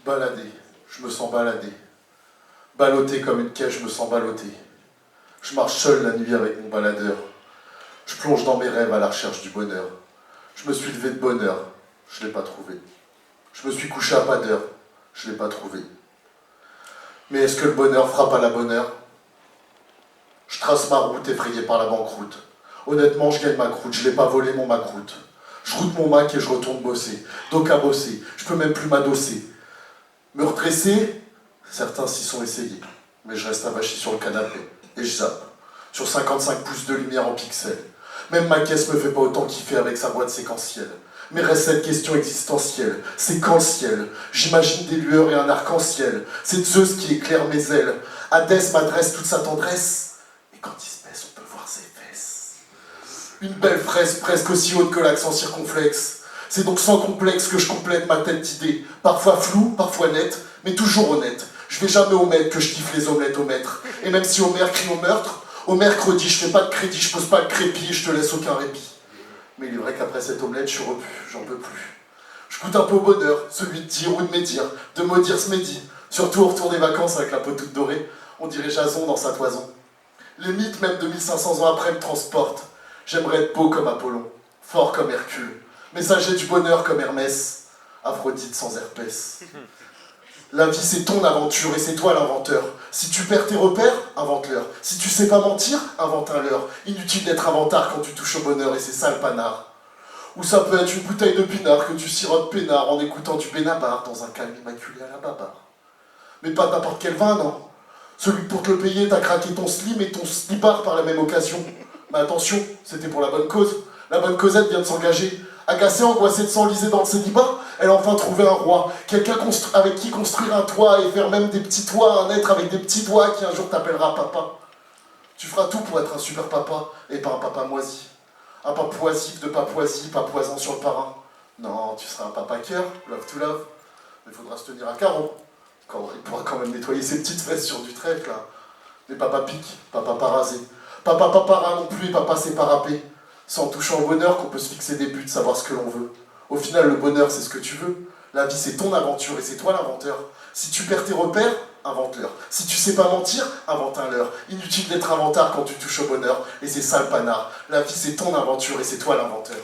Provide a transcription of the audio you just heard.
Baladé, je me sens baladé. Ballotté comme une caisse, je me sens ballotté. Je marche seul la nuit avec mon baladeur. Je plonge dans mes rêves à la recherche du bonheur. Je me suis levé de bonne heure, je ne l'ai pas trouvé. Je me suis couché à pas d'heure, je ne l'ai pas trouvé. Mais est-ce que le bonheur frappe à la bonne heure? Je trace ma route effrayée par la banqueroute. Honnêtement, je gagne ma croûte, je n'ai pas volé mon macroute. Je route mon Mac et je retourne bosser. Donc à bosser, je peux même plus m'adosser. Me redresser, certains s'y sont essayés. Mais je reste avachi sur le canapé et je zappe. Sur 55 pouces de lumière en pixels. Même ma caisse me fait pas autant kiffer avec sa boîte séquentielle. Mais reste cette question existentielle. C'est quand le ciel? J'imagine des lueurs et un arc-en-ciel. C'est Zeus qui éclaire mes ailes. Hadès m'adresse toute sa tendresse. Et quand il se baisse, on peut voir ses fesses. Une belle fraise presque aussi haute que l'accent circonflexe. C'est donc sans complexe que je complète ma tête d'idées. Parfois floue, parfois nette, mais toujours honnête. Je vais jamais omettre que je kiffe les omelettes au maître. Et même si Homer crie au meurtre, au mercredi, je fais pas de crédit, je pose pas de crépi et je te laisse aucun répit. Mais il est vrai qu'après cette omelette, je suis repu, j'en peux plus. Je goûte un peu au bonheur, celui de dire ou de médire, de maudire ce médit. Surtout au retour des vacances avec la peau toute dorée, on dirait Jason dans sa toison. Les mythes, même de 1500 ans après, me transportent. J'aimerais être beau comme Apollon, fort comme Hercule, messager du bonheur comme Hermès, Aphrodite sans herpès. La vie, c'est ton aventure et c'est toi l'inventeur. Si tu perds tes repères, invente-leur. Si tu sais pas mentir, invente un leurre. Inutile d'être inventard quand tu touches au bonheur et c'est ça le panard. Ou ça peut être une bouteille de pinard que tu sirotes peinard en écoutant du Benabar dans un calme immaculé à la babar. Mais pas n'importe quel vin, non. Celui que pour te le payer, t'as craqué ton slim et ton slipard par la même occasion. Mais attention, c'était pour la bonne cause. La bonne Cosette vient de s'engager. Agacée, angoissée de s'enliser dans le célibat, elle a enfin trouvé un roi, quelqu'un avec qui construire un toit et faire même des petits toits, un être avec des petits doigts qui un jour t'appellera papa. Tu feras tout pour être un super papa, et pas un papa moisi. Un papoisif de Papouasie, papoisant sur le parrain. Non, tu seras un papa cœur, love to love, mais il faudra se tenir à carreau. Il pourra quand même nettoyer ses petites fesses sur du trèfle, là. Mais papa pique, papa pas rasé. Papa pas para non plus, et papa c'est pas râpé. C'est en touchant au bonheur qu'on peut se fixer des buts, savoir ce que l'on veut. Au final, le bonheur, c'est ce que tu veux. La vie, c'est ton aventure et c'est toi l'inventeur. Si tu perds tes repères, invente-leur. Si tu sais pas mentir, invente un leurre. Inutile d'être inventard quand tu touches au bonheur, et c'est ça le panard. La vie, c'est ton aventure et c'est toi l'inventeur.